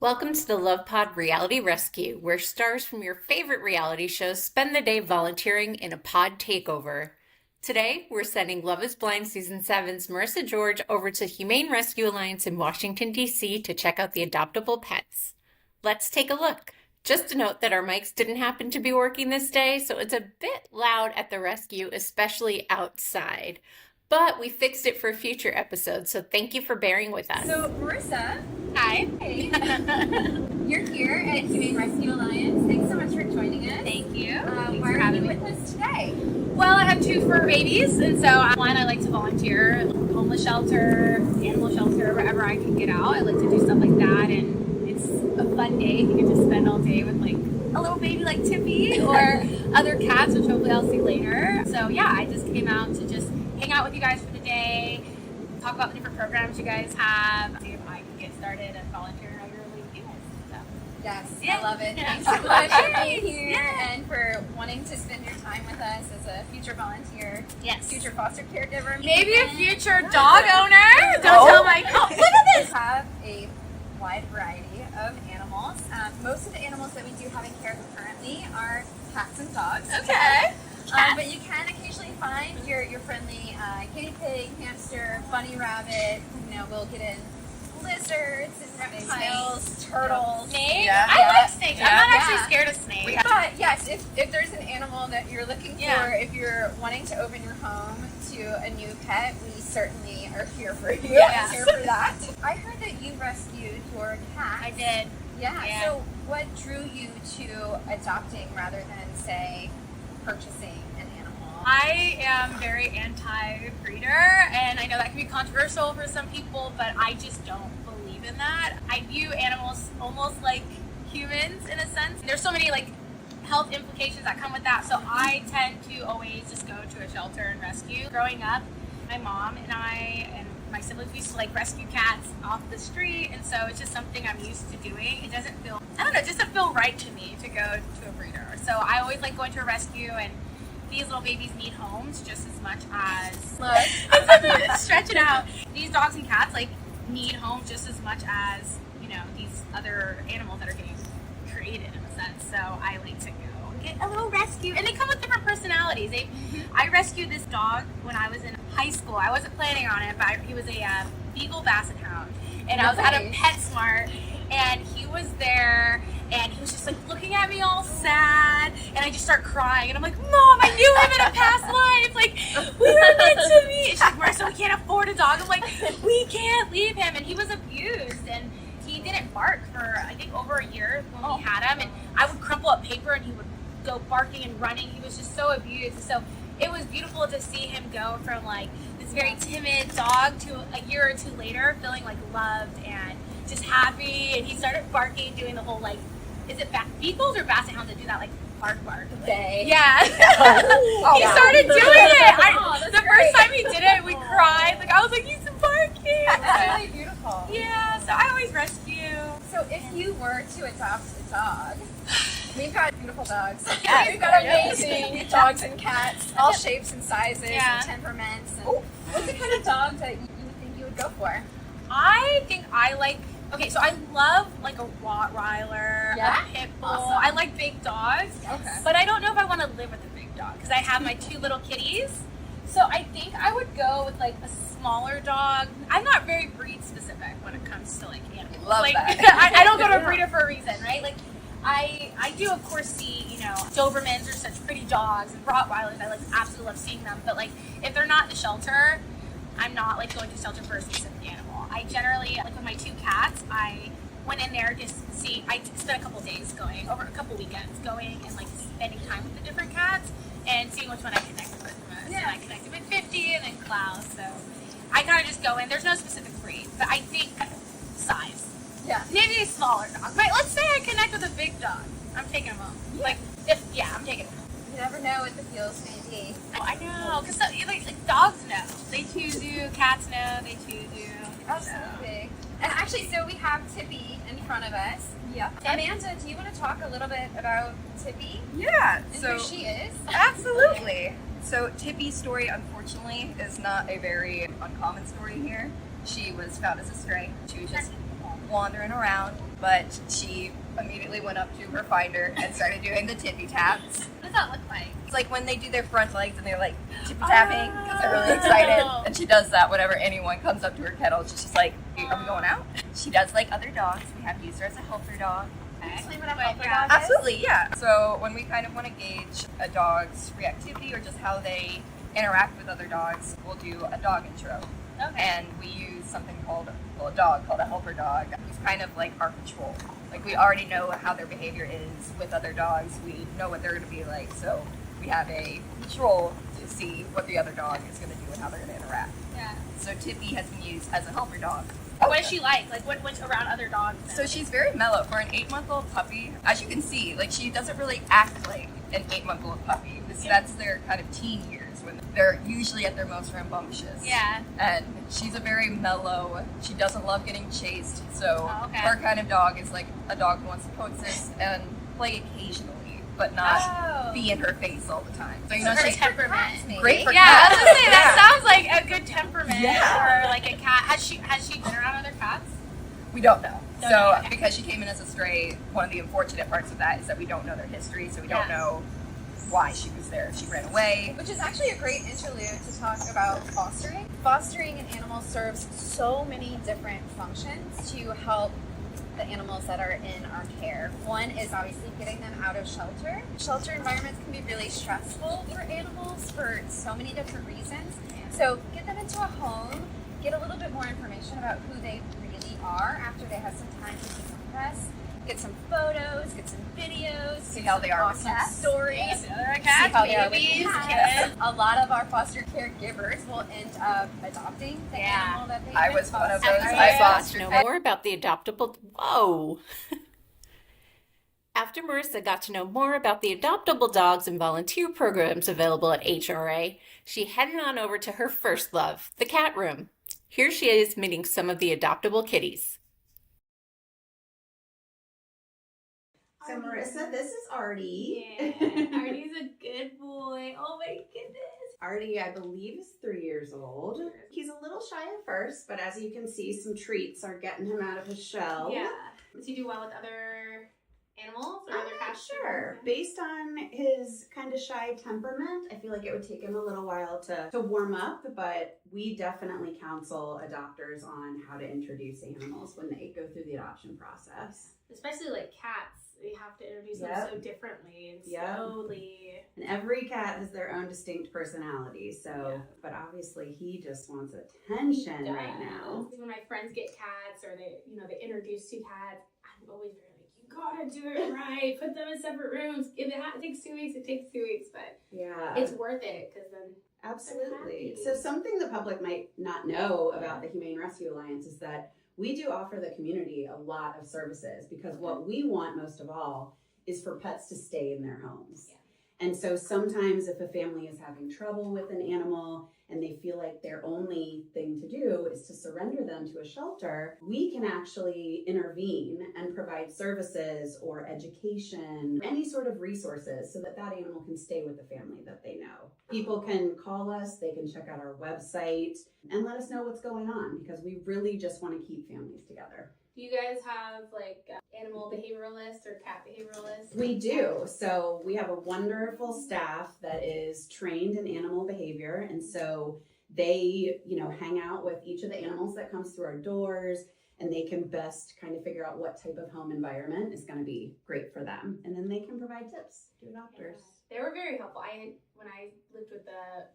Welcome to the Love Pod Reality Rescue, where stars from your favorite reality shows spend the day volunteering in a pod takeover. Today, we're sending Love is Blind Season 7's Marissa George over to Humane Rescue Alliance in Washington, D.C. to check out the adoptable pets. Let's take a look. Just a note that our mics didn't happen to be working this day, so it's a bit loud at the rescue, especially outside. But we fixed it for a future episode, so thank you for bearing with us. So, Marissa. Hi. Hey. You're here at Humane Rescue Alliance. Thanks so much for joining us. Thank you. Why are you with us today? Well, I have two fur babies, and so one, I like to volunteer, homeless shelter, animal shelter, wherever I can get out. I like to do stuff like that, and it's a fun day. You get to spend all day with like a little baby like Tippy or other cats, which hopefully I'll see later. So yeah, I just came out to just hang out with you guys for the day, talk about the different programs you guys have, see if I can get started and volunteer regularly with you guys. So. Yes, Yeah. I love it. Thanks so much for being here Yeah. and for wanting to spend your time with us as a future volunteer, Yes. future foster caregiver. Maybe a future dog owner. Don't tell my look at this. We have a wide variety of animals. Most of the animals that we do have in care currently are cats and dogs. Okay. But you can occasionally find your friendly guinea pig, hamster, bunny rabbit. You know, we'll get in lizards and reptiles, turtles. Snakes? Yeah. I like snakes. Yeah. I'm not actually Yeah. scared of snakes. But yes, if there's an animal that you're looking for, Yeah. if you're wanting to open your home to a new pet, we certainly are here for you. Yes. Here for that. I heard that you rescued your cat. I did. Yeah. Yeah. So what drew you to adopting rather than, say, purchasing an animal? I am very anti-breeder, and I know that can be controversial for some people, but I just don't believe in that. I view animals almost like humans in a sense. There's so many like health implications that come with that, so I tend to always just go to a shelter and rescue. Growing up, my mom and I and my siblings used to like rescue cats off the street, and so it's just something I'm used to doing. It doesn't feel, I don't know, it doesn't feel right to me to go to a breeder. So I always like going to a rescue, and these little babies need homes just as much as, look, stretch it out. These dogs and cats like need homes just as much as, you know, these other animals that are getting created in a sense. So I like to go get a little rescue, and they come with different personalities. I rescued this dog when I was in high school. I wasn't planning on it, but he was a Beagle Basset Hound, and I was at a PetSmart, and he was there, and he was just like looking at me all sad, and I just start crying, and I'm like, Mom, I knew him in a past life, like we were meant to be. And she's like, Marissa, we can't afford a dog. I'm like, we can't leave him, and he was abused, and he didn't bark for I think over a year when we had him, and I would crumple up paper, and he would go barking and running. He was just so abused. So it was beautiful to see him go from like this very timid dog to a year or two later feeling like loved and just happy, and he started barking, doing the whole like, is it beagles or basset hounds that do that like bark? They. Yeah. Oh, He wow. started doing it. That's The great. first time he did it, we cried. Like I was like, he's barking. That's really beautiful. Yeah. So I always rescue. So if you were to adopt a dog, we've got beautiful dogs. Yeah, We've got amazing dogs and cats, all shapes and sizes Yeah. and temperaments. And what's the kind of dog that you would think you would go for? I think I like. Okay, so I love like a Rottweiler, Yeah? a pit bull. Awesome. I like big dogs, Okay. but I don't know if I want to live with a big dog because I have my two little kitties. So I think I would go with like a smaller dog. I'm not very breed specific when it comes to like animals. Love like, that. I don't go to a breeder for a reason, right? Like I do of course see, you know, Dobermans are such pretty dogs, and Rottweilers, I like absolutely love seeing them. But like if they're not in the shelter, I'm not like going to shelter for a specific animal. I generally, like with my two cats, I went in there just see. I spent a couple days going, over a couple weekends, going and like spending time with the different cats and seeing which one I connected with the most. Yeah. And I connected with 50 and then Klaus. So I kind of just go in. There's no specific breed, but I think size. Yeah. Maybe a smaller dog. But let's say I connect with a big dog. I'm taking him home. Like, I'm taking him home. You never know what the feels may be. Oh, I know, because like dogs know. They choose you. Cats know. They choose you. Absolutely. And actually, so we have Tippy in front of us. Yeah. Amanda, do you want to talk a little bit about Tippy Yeah, and so who she is? absolutely. So Tippy's story, unfortunately, is not a very uncommon story here. She was found as a stray. She was just wandering around, but she immediately went up to her finder and started doing the tippy taps. What does that look like? It's like when they do their front legs and they're like tippy tapping because they're really excited. And she does that whenever anyone comes up to her kennel. She's just like, are we going out? She does like other dogs. We have used her as a helper dog. Explain what a helper dog is. Absolutely, yeah. So when we kind of want to gauge a dog's reactivity or just how they interact with other dogs, we'll do a dog intro. Okay. And we use something called, a dog called a helper dog, who's kind of like our control. Like we already know how their behavior is with other dogs. We know what they're going to be like. So we have a control to see what the other dog is going to do and how they're going to interact. Yeah. So Tippy has been used as a helper dog. What is she like? Like what's around other dogs? So she's very mellow for an 8-month-old puppy. As you can see, like she doesn't really act like an 8-month-old puppy. That's their kind of teen years when they're usually at their most rambunctious. Yeah. And she's a very mellow. She doesn't love getting chased. So okay. her kind of dog is like a dog who wants to coexist and play occasionally, but not be in her face all the time. So you know, her she's temperament. great for yeah, cats. I was gonna say that sounds like a good temperament Yeah. for like a cat. Has she been around other cats? We don't know. Don't So know, okay. because she came in as a stray, one of the unfortunate parts of that is that we don't know their history, so we don't know why she was there. She ran away. Which is actually a great interlude to talk about fostering. Fostering an animal serves so many different functions to help the animals that are in our care. One is obviously getting them out of shelter. Shelter environments can be really stressful for animals for so many different reasons. So get them into a home, get a little bit more information about who they really are after they have some time to decompress. Get some photos, get some videos, See how they are with awesome cats. stories. Other See cats, how they are with babies, cats. kids. A lot of our foster caregivers will end up adopting the animal that they I was one of those. fostered. I Got to fostered. know more about the adoptable. Whoa. After Marissa got to know more about the adoptable dogs and volunteer programs available at HRA, she headed on over to her first love, the cat room. Here she is meeting some of the adoptable kitties. So Marissa, this is Artie. Yeah, Artie's a good boy. Oh my goodness. Artie, I believe, is 3 years old. He's a little shy at first, but as you can see, some treats are getting him out of his shell. Yeah. Does he do well with other animals or other cats? Sure. Based on his kind of shy temperament, I feel like it would take him a little while to warm up, but we definitely counsel adopters on how to introduce animals when they go through the adoption process. Especially like cats. We have to introduce them so differently and slowly. And every cat has their own distinct personality, so, but obviously he just wants attention right now. When my friends get cats or they introduce two cats, I'm always very like, you gotta do it right. Put them in separate rooms. If it takes 2 weeks, it takes 2 weeks, but it's worth it because then absolutely. So something the public might not know about the Humane Rescue Alliance is that we do offer the community a lot of services because what we want most of all is for pets to stay in their homes. Yeah. And so sometimes if a family is having trouble with an animal and they feel like their only thing to do is to surrender them to a shelter, we can actually intervene and provide services or education, any sort of resources so that that animal can stay with the family that they know. People can call us, they can check out our website and let us know what's going on because we really just want to keep families together. Do you guys have like animal behavioralists or cat behavioralists? We do. So we have a wonderful staff that is trained in animal behavior. And so they, hang out with each of the animals that comes through our doors and they can best kind of figure out what type of home environment is going to be great for them. And then they can provide tips to adopters. They were very helpful. When I lived with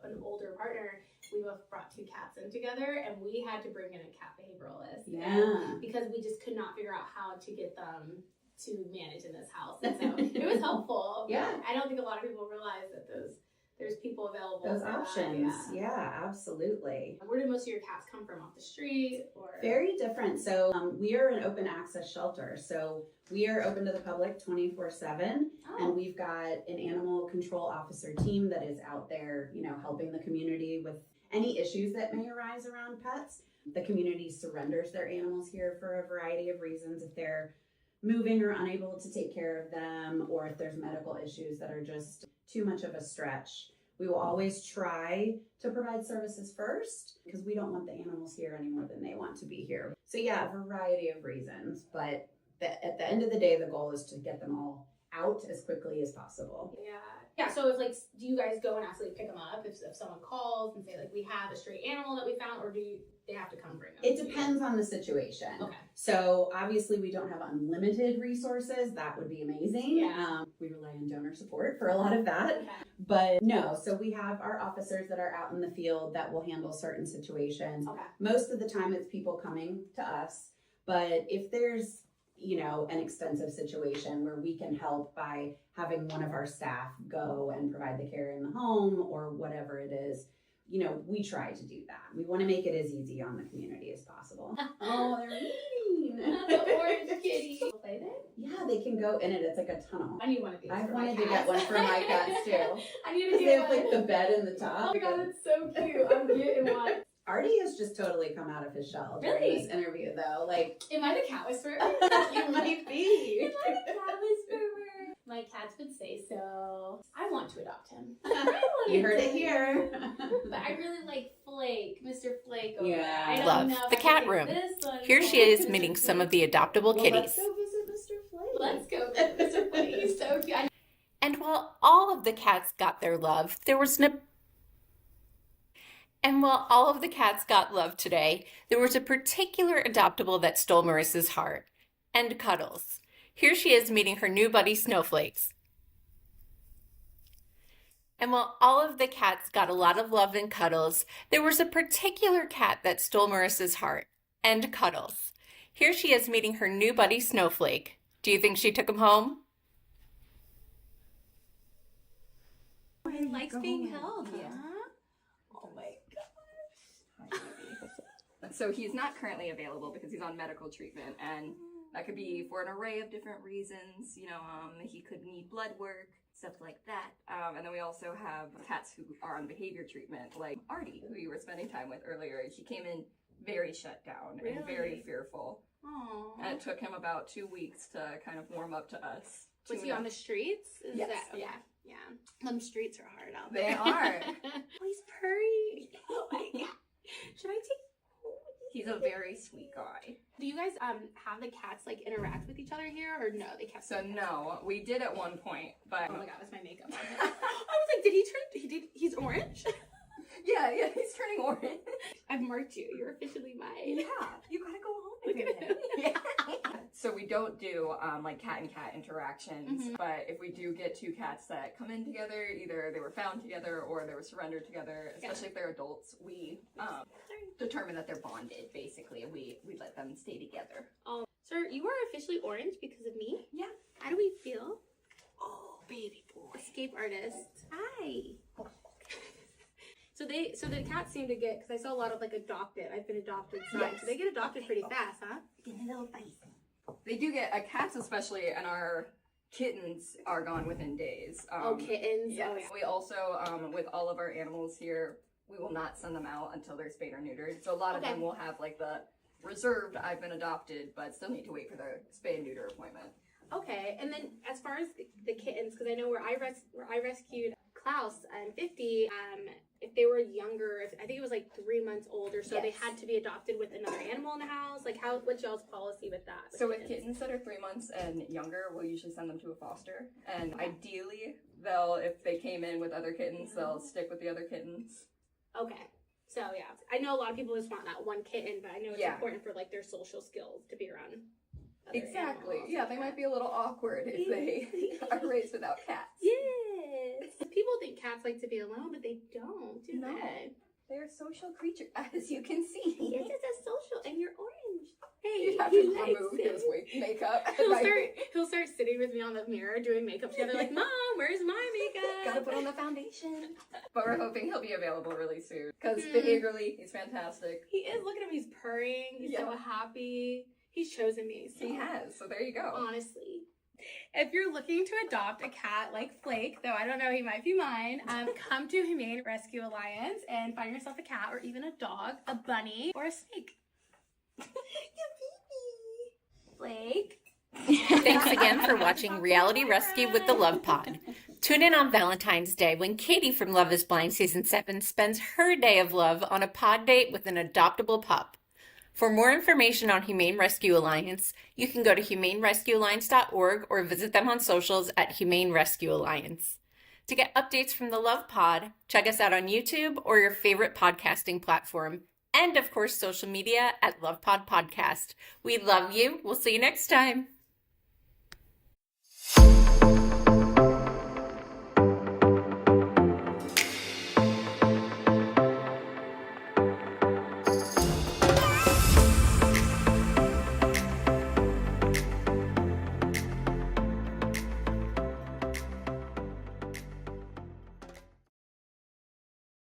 an older partner, we both brought two cats in together, and we had to bring in a cat behavioralist. Yeah. Because we just could not figure out how to get them to manage in this house. And so it was helpful. Yeah. I don't think a lot of people realize that there's people available. Those for options. That. Yeah, absolutely. Where do most of your cats come from? Off the street or? Very different. So we are an open access shelter. So we are open to the public 24/7. And we've got an animal control officer team that is out there, helping the community with any issues that may arise around pets. The community surrenders their animals here for a variety of reasons. If they're moving or unable to take care of them, or if there's medical issues that are just too much of a stretch, We will always try to provide services first because we don't want the animals here any more than they want to be here. So yeah, a variety of reasons, but at the end of the day, the goal is to get them all out as quickly as possible. Yeah, so if like, do you guys go and actually pick them up if someone calls and say like, we have a stray animal that we found, or they have to come bring them? It depends on the situation. Okay. So obviously we don't have unlimited resources. That would be amazing. Yeah. We rely on donor support for a lot of that. Okay. But no, so we have our officers that are out in the field that will handle certain situations. Okay. Most of the time it's people coming to us. But if there's, an extensive situation where we can help by having one of our staff go and provide the care in the home or whatever it is, we try to do that. We want to make it as easy on the community as possible. Oh, they're mean. The orange kitty. Play there? Yeah, they can go in it. It's like a tunnel. I need one of these. I've for my wanted to cats. get one for my cats too. I need to Because they get have one. like the bed in the top. Oh my god, that's so cute. I'm getting one. Artie has just totally come out of his shell during Really? this interview though. Like, Am I the cat whisperer? you might be. Am I the cat whisperer? My cats would say so. I want to adopt him. You heard it here. But I really like Flake, Mr. Flake over Yeah. there. I don't Love know if the I cat can room. take this one. Here she is meeting some of the adoptable Well, kitties. let's go visit Mr. Flake. Let's go, Mr. Flake. He's so cute. And while all of the cats got their love, while all of the cats got love today, there was a particular adoptable that stole Marissa's heart. And cuddles. Here she is meeting her new buddy, Snowflakes. And while all of the cats got a lot of love and cuddles, there was a particular cat that stole Marissa's heart. And cuddles. Here she is meeting her new buddy, Snowflake. Do you think she took him home? He likes being held, huh? Yeah. Oh my So he's not currently available because he's on medical treatment, and that could be for an array of different reasons. He could need blood work, stuff like that. And then we also have cats who are on behavior treatment, like Artie, who you were spending time with earlier. He came in very shut down and very fearful. Aww. And it took him about 2 weeks to kind of warm up to us. Was he on the streets? Is Yes, that, yeah. Yeah. Them streets are hard out They there. are. Oh, he's purring. Oh my god. Should I take? He's a very sweet guy. Do you guys have the cats like interact with each other here, or no? They kept. So no, we did at one point, but Oh my god, that's my makeup. I was like, did he turn? He's orange. yeah, he's turning orange. I've marked you. You're officially mine. Yeah, you gotta go home Look with at him. him. So we don't do like cat and cat interactions, Mhm. but if we do get two cats that come in together, either they were found together or they were surrendered together, especially if they're adults, we determine that they're bonded. Basically, we let them stay together. Oh, sir, you are officially orange because of me. Yeah. How do we feel? Oh, baby boy. Escape artist. Hi. So the cats seem to get, because I saw a lot of like adopted. I've been adopted signs. Yes. So they get adopted pretty fast, huh? Getting a little feisty. They do get cats, especially, and our kittens are gone within days. Kittens. Yes. Oh, yeah. We also, with all of our animals here, we will not send them out until they're spayed or neutered. So a lot of Okay. them will have like the reserved, I've been adopted, but still need to wait for their spay and neuter appointment. Okay, and then as far as the kittens, because I know where I rescued Klaus and 50, if they were younger, I think it was like 3 months old or so, they Yes. had to be adopted with another animal in the house. Like, what's y'all's policy with that? So with kittens that are 3 months and younger, we'll usually send them to a foster. And ideally, if they came in with other kittens, they'll stick with the other kittens. Okay. So yeah, I know a lot of people just want that one kitten, but I know it's Yeah. important for like their social skills to be around other Exactly. animals. Yeah, they might be a little awkward if they are raised without cats. Yes. People think cats like to be alone, but they don't, do No. they? They're social creatures, as you can see. Yes, it's a social, and you're orange. Hey, You have he to likes remove it. his makeup. He'll start sitting with me on the mirror doing makeup together, like, Mom, where's my makeup? Gotta put on the foundation. But we're hoping he'll be available really soon. Because Mm. behaviorally, he's fantastic. He is. Look at him. He's purring. He's so Yeah. happy. He's chosen me. So. He has, so there you go. Honestly. If you're looking to adopt a cat like Flake, though I don't know, he might be mine, come to Humane Rescue Alliance and find yourself a cat or even a dog, a bunny, or a snake. Your baby. Flake. Thanks again for watching Reality Rescue with the Love Pod. Tune in on Valentine's Day when Katie from Love is Blind Season 7 spends her day of love on a pod date with an adoptable pup. For more information on Humane Rescue Alliance, you can go to humanerescuealliance.org or visit them on socials at Humane Rescue Alliance. To get updates from the Love Pod, check us out on YouTube or your favorite podcasting platform, and of course social media at Love Pod Podcast. We love you. We'll see you next time.